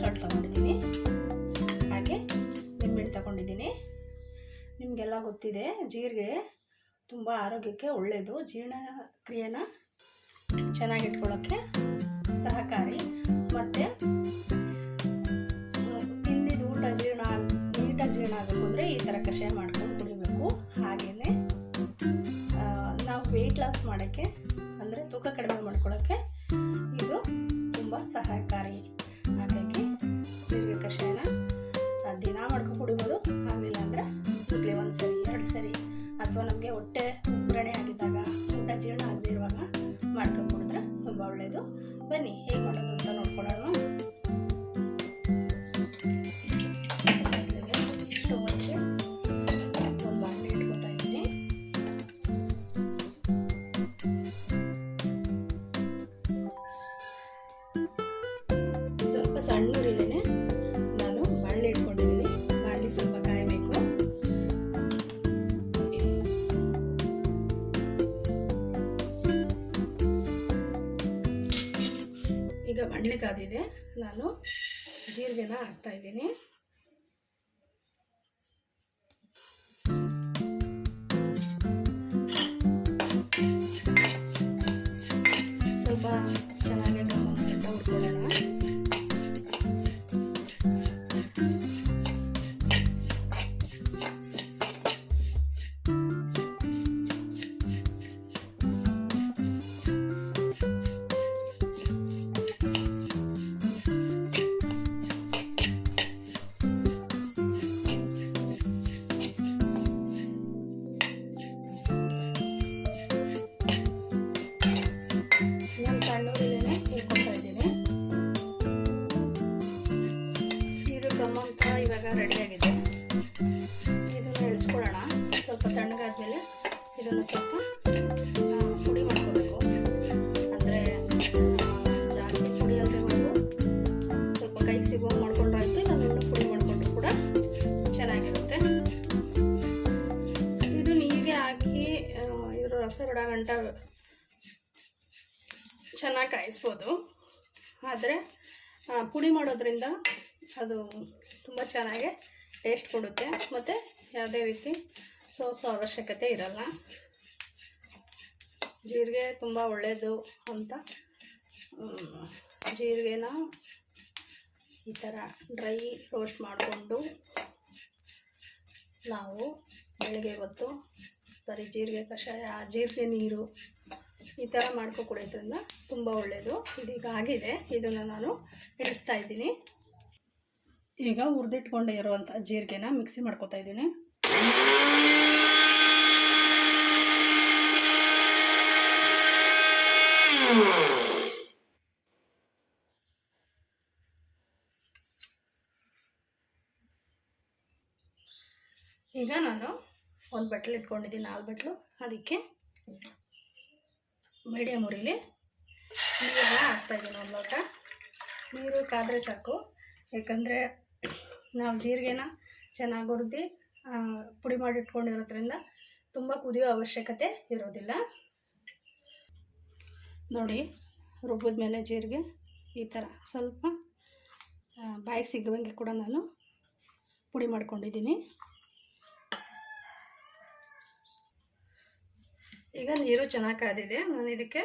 Salt ತೊಗೊಂಡಿದ್ದೀನಿ, ಹಾಗೆ ನಿಂಬೆಹಣ್ಣು ತಗೊಂಡಿದ್ದೀನಿ. ನಿಮಗೆಲ್ಲ ಗೊತ್ತಿದೆ, ಜೀರಿಗೆ ತುಂಬ ಆರೋಗ್ಯಕ್ಕೆ ಒಳ್ಳೆಯದು, ಜೀರ್ಣಕ್ರಿಯೆನ ಚೆನ್ನಾಗಿಟ್ಕೊಳ್ಳೋಕ್ಕೆ ಸಹಕಾರಿ. ಮತ್ತು ತಿಂದಿದ್ದು ಊಟ ನೀಟಾಗಿ ಜೀರ್ಣ ಆಗಬೇಕು ಅಂದರೆ ಈ ಥರ ಕಷಾಯ ಮಾಡ್ಕೊಂಡು ಕುಡಿಬೇಕು. ಹಾಗೆಯೇ ನಾವು ವೆಯ್ಟ್ ಲಾಸ್ ಮಾಡೋಕ್ಕೆ ಅಂದರೆ ತೂಕ ಕಡಿಮೆ ಮಾಡ್ಕೊಳ್ಳೋಕ್ಕೆ ಇದು ತುಂಬ ಸಹಾಯಕಾರಿ. ಹಾಗಾಗಿ ಜೀರಿಗೆ ಕಷಾಯನ ದಿನ ಮಾಡ್ಕೊಂಡು ಕುಡಿಬೋದು. ಆಗಲಿಲ್ಲ ಅಂದರೆ ವೀಕ್ಲಿ 1 ಸರಿ 2 ಸರಿ, ಅಥವಾ ನಮಗೆ ಹೊಟ್ಟೆ ಉಗ್ರಣೆ ಆಗಿದ್ದಾಗ, ಊಟ ಜೀರ್ಣ ಆಗದೆ ಇರುವಾಗ ಮಾಡ್ಕೊಂಡು ಕುಡಿದ್ರೆ ತುಂಬ ಒಳ್ಳೆಯದು. ಬನ್ನಿ ಹೇಗೆ ಮಾಡೋದು ಅಂತ ನೋಡ್ಕೊಳ್ಳೋಣ. ಸ್ಟವ್ ಹಚ್ಚಿ ಒಂದು ಬಾಣಲೆ ಇಟ್ಕೊತಾ ಇದ್ದೀನಿ. ಸ್ವಲ್ಪ ಸಣ್ಣ ಉರಿಲೇನೆ ನಾನು ಬಾಣಲೆ ಇಟ್ಕೊಂಡಿದ್ದೀನಿ. ಬಾಣಲೆ ಸ್ವಲ್ಪ ಕಾಯಬೇಕು. ಈಗ ಬಾಣಲೆ ಕಾದಿದೆ, ನಾನು ಜೀರಿಗೆನ ಹಾಕ್ತಾ ಇದ್ದೀನಿ. ಸ್ವಲ್ಪ ಚೆನ್ನಾಗಿ ಗಂಟ ಹುರ್ಕೊಳ್ಳೋಣ. ಸಣ್ಣೂರಿಲೇನೆ ಹುರ್ಕೊತಾ ಇದ್ದೀನಿ. ಇದು ಗಮ್ಮಂತ ಇವಾಗ ರೆಡಿಯಾಗಿದೆ. ಇದನ್ನು ಇಳಿಸ್ಕೊಳ್ಳೋಣ. ಸ್ವಲ್ಪ ತಣ್ಣಗಾದ್ಮೇಲೆ ಇದನ್ನು ಸ್ವಲ್ಪ ಪುಡಿ ಮಾಡ್ಕೋಬೇಕು. ಅಂದರೆ ಜಾಸ್ತಿ ಪುಡಿ ಅಲ್ಲದೆ ಸ್ವಲ್ಪ ಕೈಗೆ ಸಿಗುವಂಗೆ ಮಾಡ್ಕೊಂಡ್ರೆ ಆಯಿತು. ಇಲ್ಲ ಪುಡಿ ಮಾಡಿಕೊಂಡ್ರು ಕೂಡ ಚೆನ್ನಾಗಿರುತ್ತೆ. ಇದು ನೀರಿಗೆ ಹಾಕಿ ಇದ್ರ ರಸ ಬಿಡೋ ಗಂಟ ಚೆನ್ನಾಗಿ ಕಾಯಿಸ್ಬೋದು. ಆದರೆ ಪುಡಿ ಮಾಡೋದ್ರಿಂದ ಅದು ತುಂಬ ಚೆನ್ನಾಗಿ ಟೇಸ್ಟ್ ಕೊಡುತ್ತೆ, ಮತ್ತು ಯಾವುದೇ ರೀತಿ ಸೋಸೋ ಅವಶ್ಯಕತೆ ಇರಲ್ಲ. ಜೀರಿಗೆ ತುಂಬ ಒಳ್ಳೆಯದು ಅಂತ ಜೀರಿಗೆನ ಈ ಥರ ಡ್ರೈ ರೋಸ್ಟ್ ಮಾಡಿಕೊಂಡು ನಾವು ಬೆಳಗ್ಗೆ ಹೊತ್ತು ಬರೀ ಜೀರಿಗೆ ಕಷಾಯ, ಜೀರಿಗೆ ನೀರು ಈ ಥರ ಮಾಡ್ಕೊ ಕುಡಿಯೋದ್ರಿಂದ ತುಂಬ ಒಳ್ಳೆಯದು. ಇದೀಗ ಆಗಿದೆ, ಇದನ್ನು ನಾನು ಇಳಿಸ್ತಾ ಇದ್ದೀನಿ. ಈಗ ಹುರಿದಿಟ್ಕೊಂಡು ಇರುವಂಥ ಜೀರಿಗೆನ ಮಿಕ್ಸಿ ಮಾಡ್ಕೊತಾ ಇದ್ದೀನಿ. ಈಗ ನಾನು ಒಂದು ಬಟ್ಲು ಇಟ್ಕೊಂಡಿದ್ದೀನಿ, 4 ಬಟ್ಲು. ಅದಕ್ಕೆ ಮೀಡಿಯಮ್ ಉರಿಲಿ ನೀರನ್ನ ಹಾಕ್ತಾಯಿದ್ದೀನಿ. 1 ಲೋಟ ನೀರು ಕಾದರೆ ಸಾಕು. ಯಾಕಂದರೆ ನಾವು ಜೀರಿಗೆನ ಚೆನ್ನಾಗಿ ಹುರಿದು ಪುಡಿ ಮಾಡಿ ಇಟ್ಕೊಂಡಿರೋದ್ರಿಂದ ತುಂಬ ಕುದಿಯೋ ಅವಶ್ಯಕತೆ ಇರೋದಿಲ್ಲ. ನೋಡಿ, ರುಬ್ಬಿದ ಮೇಲೆ ಜೀರಿಗೆ ಈ ಥರ ಸ್ವಲ್ಪ ಬಾಯಿಗೆ ಸಿಗುವಂಗೆ ಕೂಡ ನಾನು ಪುಡಿ ಮಾಡ್ಕೊಂಡಿದ್ದೀನಿ. ಈಗ ನೀರು ಚೆನ್ನಾಗಿ ಕಾದಿದೆ. ನಾನು ಇದಕ್ಕೆ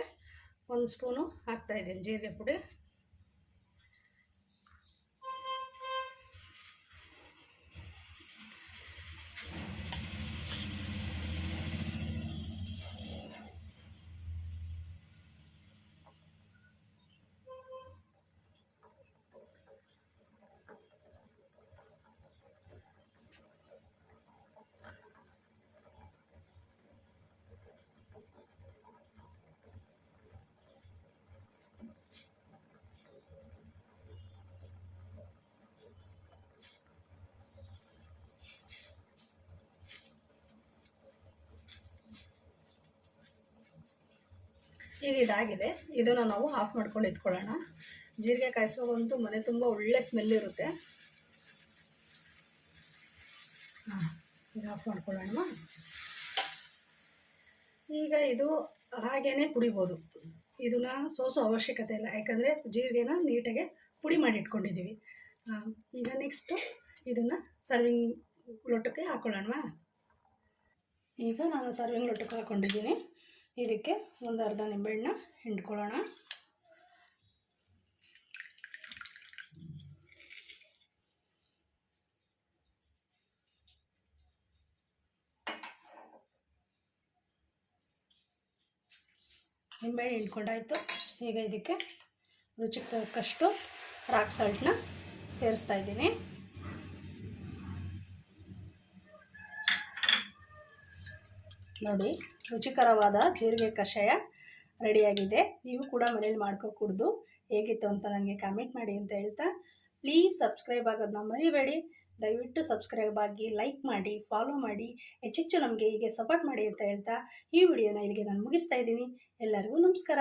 1 ಸ್ಪೂನು ಹಾಕ್ತಾಯಿದ್ದೀನಿ ಜೀರಿಗೆ ಪುಡಿ. ಈಗ ಇದಾಗಿದೆ. ಇದನ್ನು ನಾವು ಆಫ್ ಮಾಡ್ಕೊಂಡು ಇಟ್ಕೊಳ್ಳೋಣ. ಜೀರಿಗೆ ಕಾಯಿಸುವಾಗಂತೂ ಮನೆ ತುಂಬ ಒಳ್ಳೆ ಸ್ಮೆಲ್ ಇರುತ್ತೆ. ಈಗ ಆಫ್ ಮಾಡ್ಕೊಳ್ಳೋಣ. ಈಗ ಇದು ಹಾಗೇ ಕುಡಿಬೋದು. ಇದನ್ನು ಸೋಸೋ ಅವಶ್ಯಕತೆ ಇಲ್ಲ, ಯಾಕಂದರೆ ಜೀರಿಗೆನ ನೀಟಾಗೆ ಪುಡಿ ಮಾಡಿ ಇಟ್ಕೊಂಡಿದ್ದೀವಿ. ಈಗ ನೆಕ್ಸ್ಟು ಇದನ್ನು ಸರ್ವಿಂಗ್ ಲೋಟಕ್ಕೆ ಹಾಕೊಳ್ಳೋಣವಾ. ಈಗ ನಾನು ಸರ್ವಿಂಗ್ ಲೋಟಕ್ಕೆ ಹಾಕ್ಕೊಂಡಿದ್ದೀನಿ. ಇದಕ್ಕೆ ಒಂದು ಅರ್ಧ ನಿಂಬೆಹಣ್ಣು ಹಿಂಡ್ಕೊಳ್ಳೋಣ. ನಿಂಬೆಹಣ್ಣು ಹಿಂಡ್ಕೊಂಡಾಯಿತು. ಈಗ ಇದಕ್ಕೆ ರುಚಿಗೆ ತಕ್ಕಷ್ಟು ರಾಕ್ ಸಾಲ್ಟ್ನ ಸೇರಿಸ್ತಾ ಇದ್ದೀನಿ. ನೋಡಿ, ರುಚಿಕರವಾದ ಜೀರಿಗೆ ಕಷಾಯ ರೆಡಿಯಾಗಿದೆ. ನೀವು ಕೂಡ ಮನೇಲಿ ಮಾಡ್ಕೊ ಕುಡಿದು ಹೇಗಿತ್ತು ಅಂತ ನನಗೆ ಕಾಮೆಂಟ್ ಮಾಡಿ ಅಂತ ಹೇಳ್ತಾ, ಪ್ಲೀಸ್ ಸಬ್ಸ್ಕ್ರೈಬ್ ಆಗೋದನ್ನ ಮರಿಬೇಡಿ. ದಯವಿಟ್ಟು ಸಬ್ಸ್ಕ್ರೈಬ್ ಆಗಿ, ಲೈಕ್ ಮಾಡಿ, ಫಾಲೋ ಮಾಡಿ, ಹೆಚ್ಚೆಚ್ಚು ನಮಗೆ ಹೀಗೆ ಸಪೋರ್ಟ್ ಮಾಡಿ ಅಂತ ಹೇಳ್ತಾ ಈ ವಿಡಿಯೋನ ಇಲ್ಲಿಗೆ ನಾನು ಮುಗಿಸ್ತಾ ಇದ್ದೀನಿ. ಎಲ್ಲರಿಗೂ ನಮಸ್ಕಾರ.